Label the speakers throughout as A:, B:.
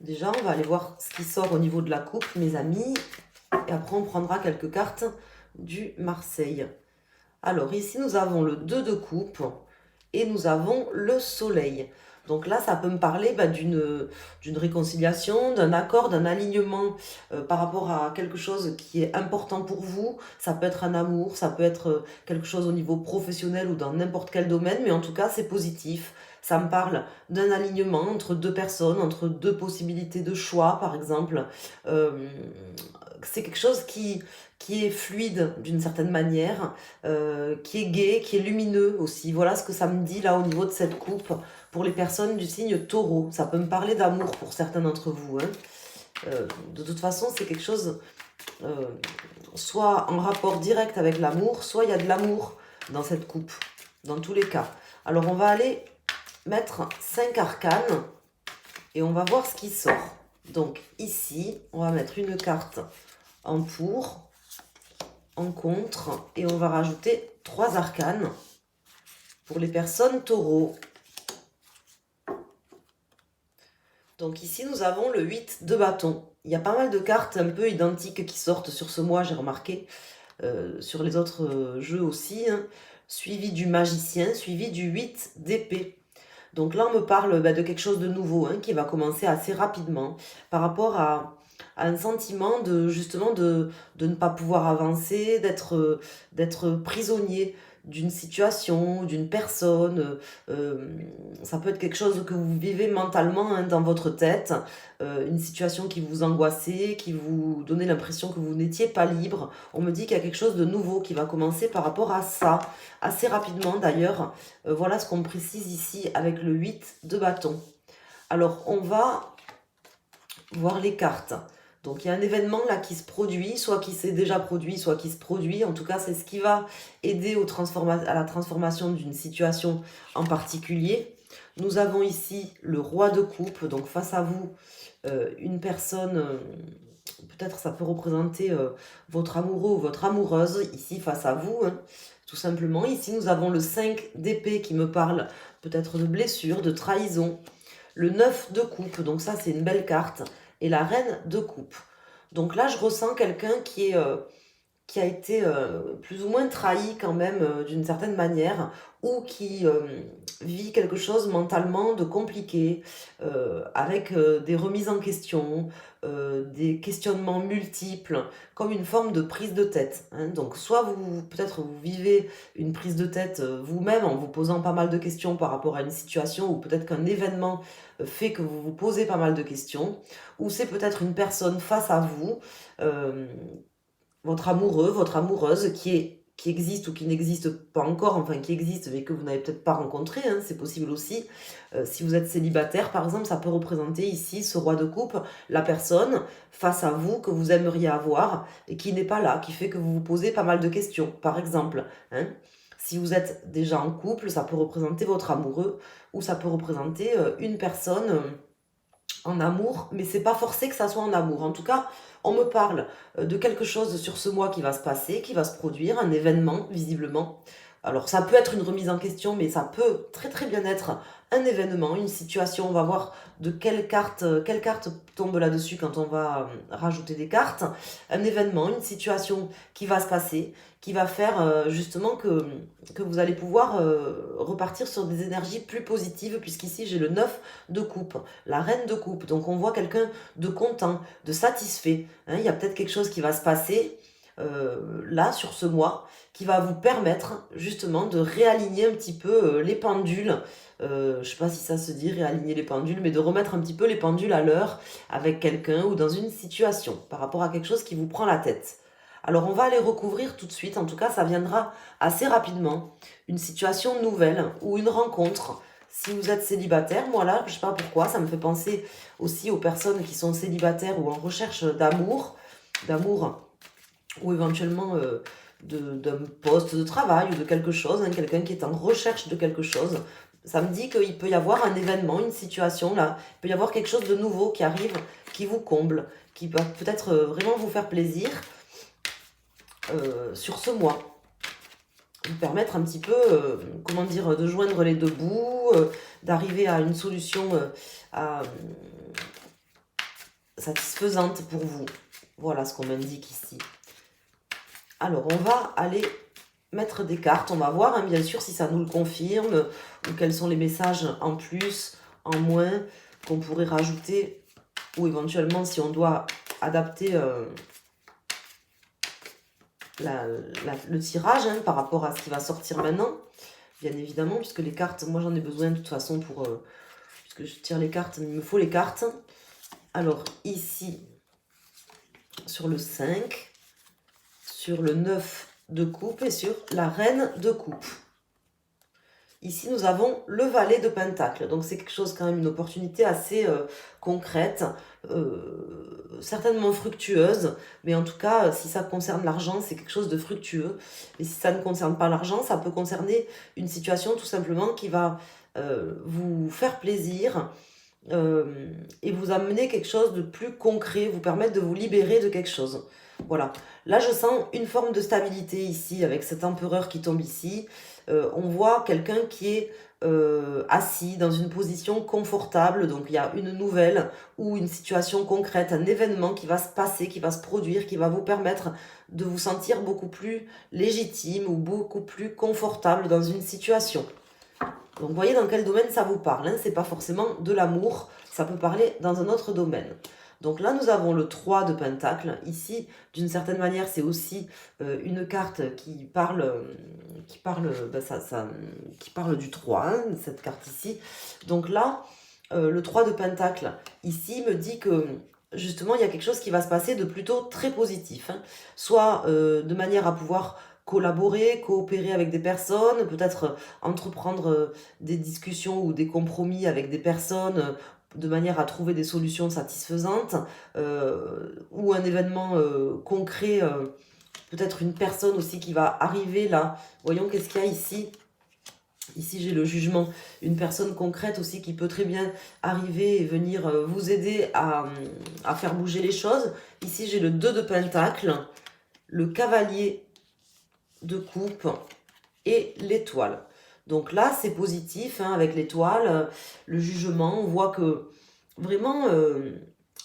A: Déjà, on va aller voir ce qui sort au niveau de la coupe, mes amis. Et après, on prendra quelques cartes du Marseille. Alors, ici, nous avons le 2 de coupe et nous avons le soleil. Donc là, ça peut me parler d'une réconciliation, d'un accord, d'un alignement par rapport à quelque chose qui est important pour vous. Ça peut être un amour, ça peut être quelque chose au niveau professionnel ou dans n'importe quel domaine, mais en tout cas, c'est positif. Ça me parle d'un alignement entre deux personnes, entre deux possibilités de choix, par exemple. Euh, c'est quelque chose qui est fluide d'une certaine manière, qui est gai, qui est lumineux aussi. Voilà ce que ça me dit là au niveau de cette coupe pour les personnes du signe taureau. Ça peut me parler d'amour pour certains d'entre vous, hein. De toute façon, c'est quelque chose euh, soit en rapport direct avec l'amour, soit il y a de l'amour dans cette coupe, dans tous les cas. Alors on va aller mettre 5 arcanes et on va voir ce qui sort. Donc ici, on va mettre une carte en pour, en contre, et on va rajouter 3 arcanes pour les personnes taureaux. Donc ici, nous avons le 8 de bâton. Il y a pas mal de cartes un peu identiques qui sortent sur ce mois, j'ai remarqué, sur les autres jeux aussi, hein. Suivi du magicien, suivi du 8 d'épée. Donc là, on me parle de quelque chose de nouveau, hein, qui va commencer assez rapidement par rapport à un sentiment de justement de ne pas pouvoir avancer, d'être prisonnier d'une situation, d'une personne. Ça peut être quelque chose que vous vivez mentalement, hein, dans votre tête, une situation qui vous angoissait, qui vous donnait l'impression que vous n'étiez pas libre. On me dit qu'il y a quelque chose de nouveau qui va commencer par rapport à ça, assez rapidement d'ailleurs. Voilà ce qu'on me précise ici avec le 8 de bâton. Alors, on va voir les cartes. Donc, il y a un événement là qui se produit, soit qui s'est déjà produit, soit qui se produit. En tout cas, c'est ce qui va aider à la transformation d'une situation en particulier. Nous avons ici le roi de coupe. Donc, face à vous, une personne... peut-être ça peut représenter votre amoureux ou votre amoureuse, ici face à vous, hein, tout simplement. Ici, nous avons le 5 d'épée qui me parle peut-être de blessure, de trahison. Le 9 de coupe, donc ça c'est une belle carte. Et la reine de coupe. Donc là, je ressens quelqu'un qui a été plus ou moins trahi quand même d'une certaine manière, ou qui vit quelque chose mentalement de compliqué, avec des remises en question, des questionnements multiples, comme une forme de prise de tête, hein. Donc soit vous, peut-être vous vivez une prise de tête vous-même en vous posant pas mal de questions par rapport à une situation, ou peut-être qu'un événement fait que vous vous posez pas mal de questions, ou c'est peut-être une personne face à vous, euh, votre amoureux, votre amoureuse qui existe ou qui n'existe pas encore, enfin qui existe mais que vous n'avez peut-être pas rencontré, hein, c'est possible aussi. Si vous êtes célibataire, par exemple, ça peut représenter ici ce roi de coupe, la personne face à vous que vous aimeriez avoir et qui n'est pas là, qui fait que vous vous posez pas mal de questions, par exemple, hein. Si vous êtes déjà en couple, ça peut représenter votre amoureux ou ça peut représenter une personne en amour, mais c'est pas forcé que ça soit en amour. En tout cas, on me parle de quelque chose sur ce mois qui va se passer, qui va se produire, un événement, visiblement. Alors, ça peut être une remise en question, mais ça peut très très bien être un événement, une situation. On va voir de quelle carte tombe là-dessus quand on va rajouter des cartes. Un événement, une situation qui va se passer, qui va faire justement que vous allez pouvoir repartir sur des énergies plus positives, puisqu'ici j'ai le 9 de coupe, la reine de coupe. Donc on voit quelqu'un de content, de satisfait, hein. Il y a peut-être quelque chose qui va se passer là sur ce mois qui va vous permettre justement de réaligner un petit peu les pendules. Je ne sais pas si ça se dit réaligner les pendules, mais de remettre un petit peu les pendules à l'heure avec quelqu'un ou dans une situation par rapport à quelque chose qui vous prend la tête. Alors on va aller recouvrir tout de suite, en tout cas ça viendra assez rapidement, une situation nouvelle ou une rencontre. Si vous êtes célibataire, moi là, je sais pas pourquoi, ça me fait penser aussi aux personnes qui sont célibataires ou en recherche d'amour ou éventuellement d'un poste de travail ou de quelque chose, hein, quelqu'un qui est en recherche de quelque chose. Ça me dit qu'il peut y avoir un événement, une situation là, il peut y avoir quelque chose de nouveau qui arrive, qui vous comble, qui va peut-être vraiment vous faire plaisir sur ce mois. Vous permettre un petit peu, comment dire, de joindre les deux bouts, d'arriver à une solution, à, satisfaisante pour vous. Voilà ce qu'on m'indique ici. Alors, on va aller mettre des cartes. On va voir, hein, bien sûr, si ça nous le confirme ou quels sont les messages en plus, en moins, qu'on pourrait rajouter ou éventuellement si on doit adapter le tirage hein, par rapport à ce qui va sortir maintenant. Bien évidemment, puisque les cartes, moi j'en ai besoin de toute façon pour... puisque je tire les cartes, il me faut les cartes. Alors, ici, sur le 5, sur le 9 de coupe et sur la reine de coupe. Ici, nous avons le valet de pentacle. Donc, c'est quelque chose, quand même, une opportunité assez concrète, certainement fructueuse. Mais en tout cas, si ça concerne l'argent, c'est quelque chose de fructueux. Et si ça ne concerne pas l'argent, ça peut concerner une situation tout simplement qui va vous faire plaisir et vous amener quelque chose de plus concret, vous permettre de vous libérer de quelque chose. Voilà. Là, je sens une forme de stabilité ici, avec cet empereur qui tombe ici. On voit quelqu'un qui est assis dans une position confortable. Donc, il y a une nouvelle ou une situation concrète, un événement qui va se passer, qui va se produire, qui va vous permettre de vous sentir beaucoup plus légitime ou beaucoup plus confortable dans une situation. Donc, vous voyez dans quel domaine ça vous parle. Hein, c'est pas forcément de l'amour, ça peut parler dans un autre domaine. Donc là, nous avons le 3 de Pentacle. Ici, d'une certaine manière, c'est aussi une carte qui parle du 3, hein, cette carte ici. Donc là, le 3 de Pentacle, ici, me dit que justement, il y a quelque chose qui va se passer de plutôt très positif. Hein. Soit de manière à pouvoir collaborer, coopérer avec des personnes, peut-être entreprendre des discussions ou des compromis avec des personnes de manière à trouver des solutions satisfaisantes, ou un événement concret, peut-être une personne aussi qui va arriver là. Voyons qu'est-ce qu'il y a ici. Ici, j'ai le jugement. Une personne concrète aussi qui peut très bien arriver et venir vous aider à faire bouger les choses. Ici, j'ai le 2 de Pentacle, le cavalier de coupe et l'étoile. Donc là, c'est positif, hein, avec l'étoile, le jugement. On voit que vraiment,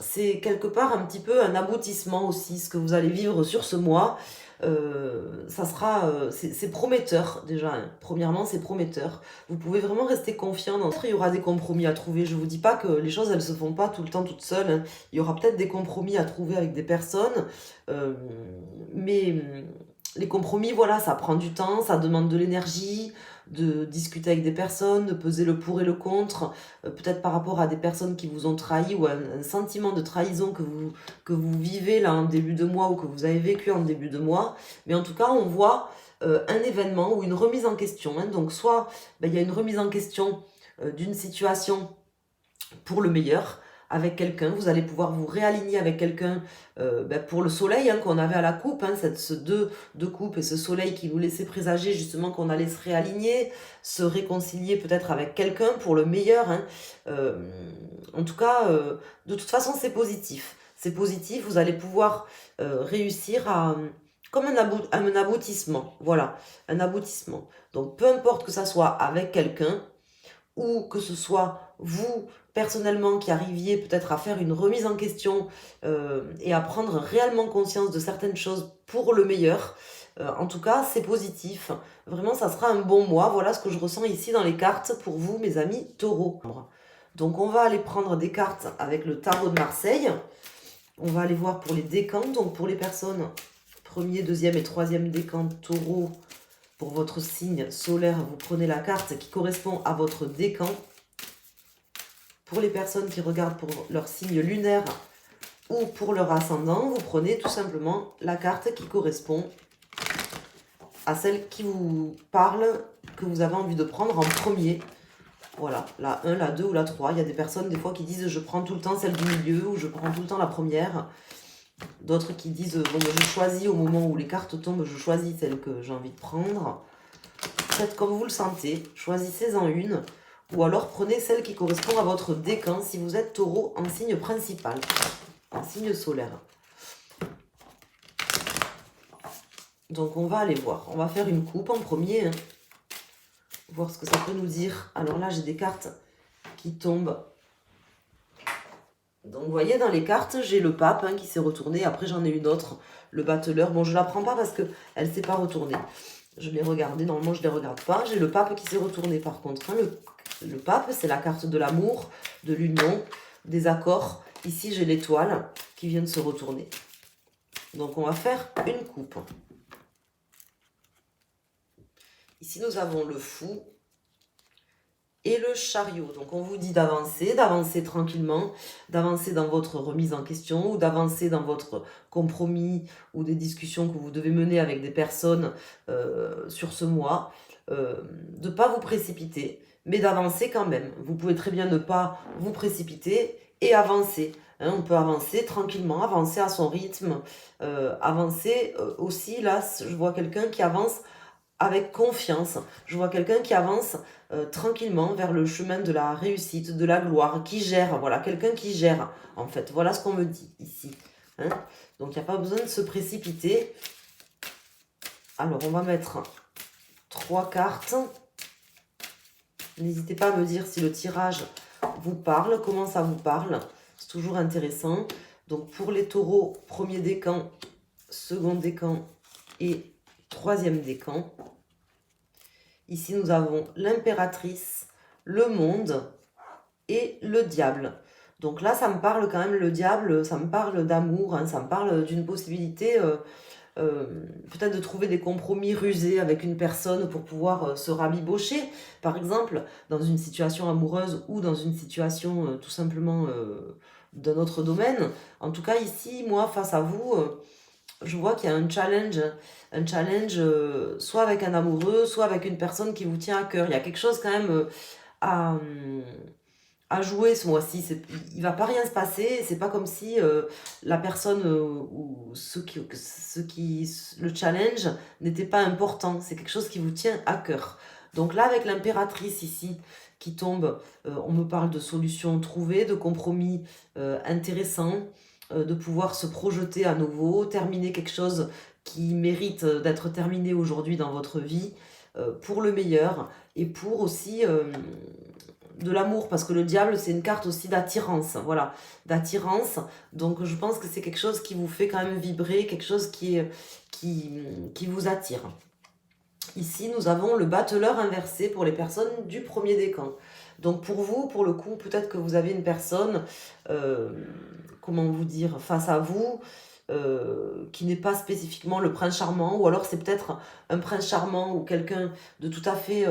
A: c'est quelque part un petit peu un aboutissement aussi, ce que vous allez vivre sur ce mois. Ça sera, c'est prometteur déjà. Hein. Premièrement, c'est prometteur. Vous pouvez vraiment rester confiant. Il y aura des compromis à trouver. Je vous dis pas que les choses, elles se font pas tout le temps toutes seules. Hein. Il y aura peut-être des compromis à trouver avec des personnes, mais les compromis, voilà, ça prend du temps, ça demande de l'énergie, de discuter avec des personnes, de peser le pour et le contre, peut-être par rapport à des personnes qui vous ont trahi ou un sentiment de trahison que vous vivez là en début de mois ou que vous avez vécu en début de mois. Mais en tout cas, on voit un événement ou une remise en question. Hein. Donc soit il y a une remise en question d'une situation pour le meilleur avec quelqu'un, vous allez pouvoir vous réaligner avec quelqu'un pour le soleil hein, qu'on avait à la coupe, hein, ce 2 de coupe et ce soleil qui nous laissait présager justement qu'on allait se réaligner, se réconcilier peut-être avec quelqu'un pour le meilleur. Hein. En tout cas, de toute façon, c'est positif. C'est positif, vous allez pouvoir réussir à... comme un aboutissement, voilà, un aboutissement. Donc peu importe que ça soit avec quelqu'un, ou que ce soit vous, personnellement, qui arriviez peut-être à faire une remise en question et à prendre réellement conscience de certaines choses pour le meilleur. En tout cas, c'est positif. Vraiment, ça sera un bon mois. Voilà ce que je ressens ici dans les cartes pour vous, mes amis taureaux. Donc, on va aller prendre des cartes avec le tarot de Marseille. On va aller voir pour les décans. Donc, pour les personnes, premier, deuxième et troisième décan taureau, pour votre signe solaire, vous prenez la carte qui correspond à votre décan. Pour les personnes qui regardent pour leur signe lunaire ou pour leur ascendant, vous prenez tout simplement la carte qui correspond à celle qui vous parle, que vous avez envie de prendre en premier. Voilà, la 1, la 2 ou la 3. Il y a des personnes des fois qui disent je prends tout le temps celle du milieu ou je prends tout le temps la première. D'autres qui disent bon, je choisis au moment où les cartes tombent, je choisis celle que j'ai envie de prendre. Faites comme vous le sentez, choisissez-en une. Ou alors prenez celle qui correspond à votre décan si vous êtes taureau en signe principal, en signe solaire. Donc on va aller voir. On va faire une coupe en premier. Hein. Voir ce que ça peut nous dire. Alors là j'ai des cartes qui tombent Donc, vous voyez, dans les cartes, j'ai le pape hein, qui s'est retourné. Après, j'en ai une autre, le battleur. Bon, je la prends pas parce qu'elle ne s'est pas retournée. Je l'ai regardée. Normalement, je ne les regarde pas. J'ai le pape qui s'est retourné, par contre. Hein. Le pape, c'est la carte de l'amour, de l'union, des accords. Ici, j'ai l'étoile qui vient de se retourner. Donc, on va faire une coupe. Ici, nous avons le fou et le chariot. Donc, on vous dit d'avancer tranquillement, d'avancer dans votre remise en question ou d'avancer dans votre compromis ou des discussions que vous devez mener avec des personnes sur ce mois. De ne pas vous précipiter, mais d'avancer quand même. Vous pouvez très bien ne pas vous précipiter et avancer. Hein, on peut avancer tranquillement, avancer à son rythme, avancer aussi, là, je vois quelqu'un qui avance avec confiance. Je vois quelqu'un qui avance tranquillement vers le chemin de la réussite, de la gloire, qui gère, voilà, quelqu'un qui gère, en fait. Voilà ce qu'on me dit ici. Hein. Donc, il n'y a pas besoin de se précipiter. Alors, on va mettre 3 cartes. N'hésitez pas à me dire si le tirage vous parle, comment ça vous parle. C'est toujours intéressant. Donc, pour les taureaux, premier décan, second décan et troisième décan. Ici, nous avons l'impératrice, le monde et le diable. Donc là, ça me parle quand même, le diable, ça me parle d'amour, hein, ça me parle d'une possibilité peut-être de trouver des compromis rusés avec une personne pour pouvoir se rabibocher, par exemple, dans une situation amoureuse ou dans une situation tout simplement d'un autre domaine. En tout cas, ici, moi, face à vous, je vois qu'il y a un challenge soit avec un amoureux, soit avec une personne qui vous tient à cœur. Il y a quelque chose quand même à jouer ce mois-ci. Il va pas rien se passer. C'est pas comme si la personne ou le challenge n'était pas important. C'est quelque chose qui vous tient à cœur. Donc là, avec l'impératrice ici qui tombe, on me parle de solutions trouvées, de compromis intéressants, de pouvoir se projeter à nouveau, terminer quelque chose qui mérite d'être terminé aujourd'hui dans votre vie pour le meilleur et pour aussi de l'amour, parce que le diable, c'est une carte aussi d'attirance, voilà, d'attirance. Donc, je pense que c'est quelque chose qui vous fait quand même vibrer, quelque chose qui vous attire. Ici, nous avons le battleur inversé pour les personnes du premier décan. Donc, pour vous, pour le coup, peut-être que vous avez une personne, comment vous dire, face à vous, qui n'est pas spécifiquement le prince charmant, ou alors c'est peut-être un prince charmant ou quelqu'un de tout à fait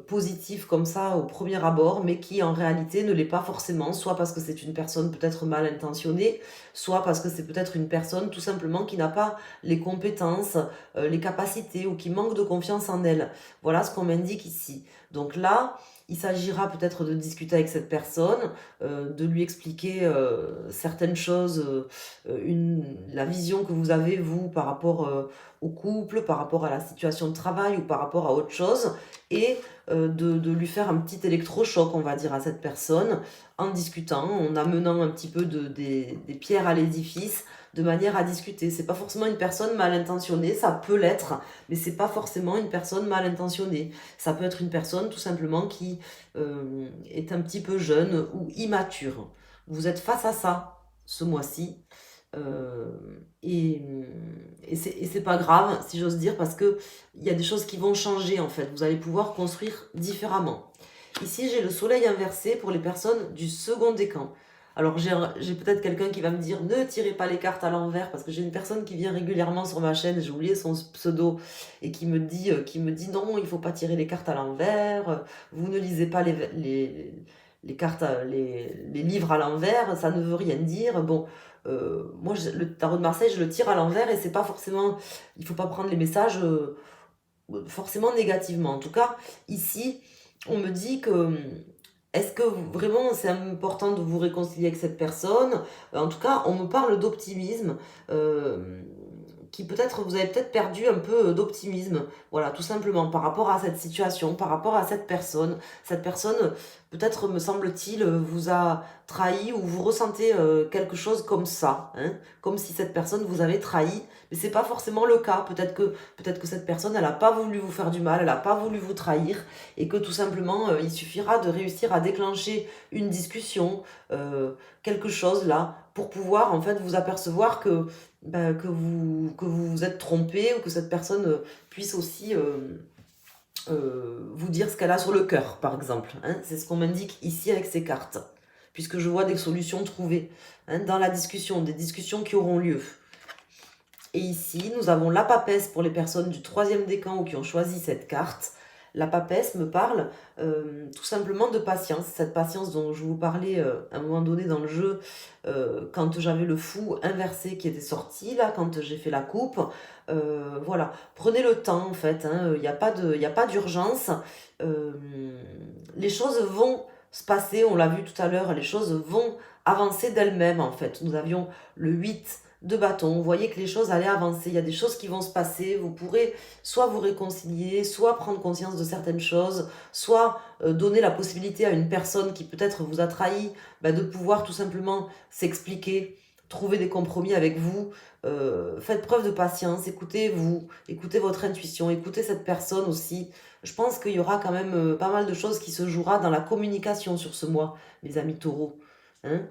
A: positif comme ça au premier abord, mais qui en réalité ne l'est pas forcément, soit parce que c'est une personne peut-être mal intentionnée, soit parce que c'est peut-être une personne tout simplement qui n'a pas les compétences, les capacités ou qui manque de confiance en elle. Voilà ce qu'on m'indique ici. Donc là, il s'agira peut-être de discuter avec cette personne, de lui expliquer certaines choses, la vision que vous avez, vous, par rapport au couple, par rapport à la situation de travail ou par rapport à autre chose, et de lui faire un petit électrochoc, on va dire, à cette personne, en discutant, en amenant un petit peu des pierres à l'édifice, de manière à discuter. C'est pas forcément une personne mal intentionnée, ça peut l'être, mais c'est pas forcément une personne mal intentionnée. Ça peut être une personne tout simplement qui est un petit peu jeune ou immature. Vous êtes face à ça ce mois-ci. Et c'est pas grave, si j'ose dire, parce que il y a des choses qui vont changer en fait. Vous allez pouvoir construire différemment. Ici, j'ai le soleil inversé pour les personnes du second décan. Alors, j'ai peut-être quelqu'un qui va me dire ne tirez pas les cartes à l'envers, parce que j'ai une personne qui vient régulièrement sur ma chaîne, j'ai oublié son pseudo, et qui me dit non, il faut pas tirer les cartes à l'envers, vous ne lisez pas les cartes, les livres à l'envers, ça ne veut rien dire. Bon, moi, le tarot de Marseille, je le tire à l'envers et c'est pas forcément. Il faut pas prendre les messages forcément négativement. En tout cas, ici, on me dit que. Est-ce que vraiment c'est important de vous réconcilier avec cette personne? En tout cas, on me parle d'optimisme. Qui peut-être, vous avez peut-être perdu un peu d'optimisme. Voilà, tout simplement, par rapport à cette situation, par rapport à cette personne. Cette personne peut-être, me semble-t-il, vous a trahi ou vous ressentez quelque chose comme ça, hein, comme si cette personne vous avait trahi, mais c'est pas forcément le cas. Peut-être que cette personne, elle n'a pas voulu vous faire du mal, elle n'a pas voulu vous trahir, et que tout simplement, il suffira de réussir à déclencher une discussion, quelque chose là, pour pouvoir en fait vous apercevoir que, que vous vous êtes trompé, ou que cette personne puisse aussi vous dire ce qu'elle a sur le cœur, par exemple, hein. C'est ce qu'on m'indique ici avec ces cartes, puisque je vois des solutions trouvées, hein, dans la discussion, des discussions qui auront lieu. Et ici, nous avons la papesse pour les personnes du troisième décan ou qui ont choisi cette carte. La papesse me parle tout simplement de patience. Cette patience dont je vous parlais à un moment donné dans le jeu, quand j'avais le fou inversé qui était sorti, là, quand j'ai fait la coupe. Voilà, prenez le temps en fait, il n'y a pas d'urgence. Euh, les choses vont se passer, on l'a vu tout à l'heure, les choses vont avancer d'elles-mêmes en fait. Nous avions le 8 de bâton, vous voyez que les choses allaient avancer, il y a des choses qui vont se passer, vous pourrez soit vous réconcilier, soit prendre conscience de certaines choses, soit donner la possibilité à une personne qui peut-être vous a trahi, de pouvoir tout simplement s'expliquer, trouver des compromis avec vous. Faites preuve de patience, écoutez-vous, écoutez votre intuition, écoutez cette personne aussi. Je pense qu'il y aura quand même pas mal de choses qui se jouera dans la communication sur ce mois, mes amis taureaux, hein.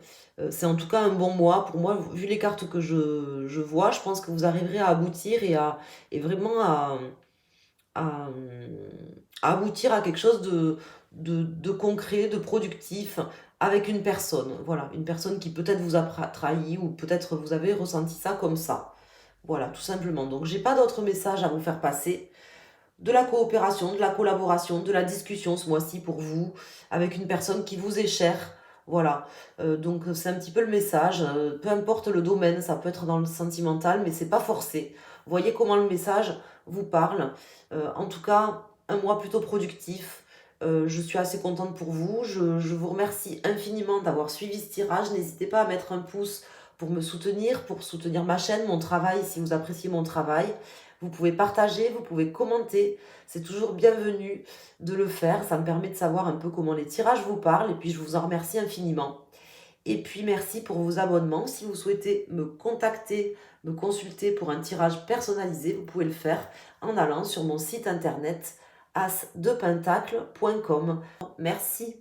A: C'est en tout cas un bon mois. Pour moi, vu les cartes que je vois, je pense que vous arriverez à aboutir et vraiment à, à aboutir à quelque chose de concret, de productif avec une personne. Voilà, une personne qui peut-être vous a trahi, ou peut-être vous avez ressenti ça comme ça. Voilà, tout simplement. Donc, j'ai pas d'autres messages à vous faire passer. De la coopération, de la collaboration, de la discussion ce mois-ci pour vous, avec une personne qui vous est chère. Voilà. Donc c'est un petit peu le message. Peu importe le domaine, ça peut être dans le sentimental, mais c'est pas forcé. Vous voyez comment le message vous parle. En tout cas, un mois plutôt productif. Je suis assez contente pour vous. Je vous remercie infiniment d'avoir suivi ce tirage. N'hésitez pas à mettre un pouce pour soutenir ma chaîne, mon travail, si vous appréciez mon travail. Vous pouvez partager, vous pouvez commenter. C'est toujours bienvenu de le faire. Ça me permet de savoir un peu comment les tirages vous parlent. Et puis, je vous en remercie infiniment. Et puis, merci pour vos abonnements. Si vous souhaitez me contacter, me consulter pour un tirage personnalisé, vous pouvez le faire en allant sur mon site internet as-de-pentacle.com. Merci.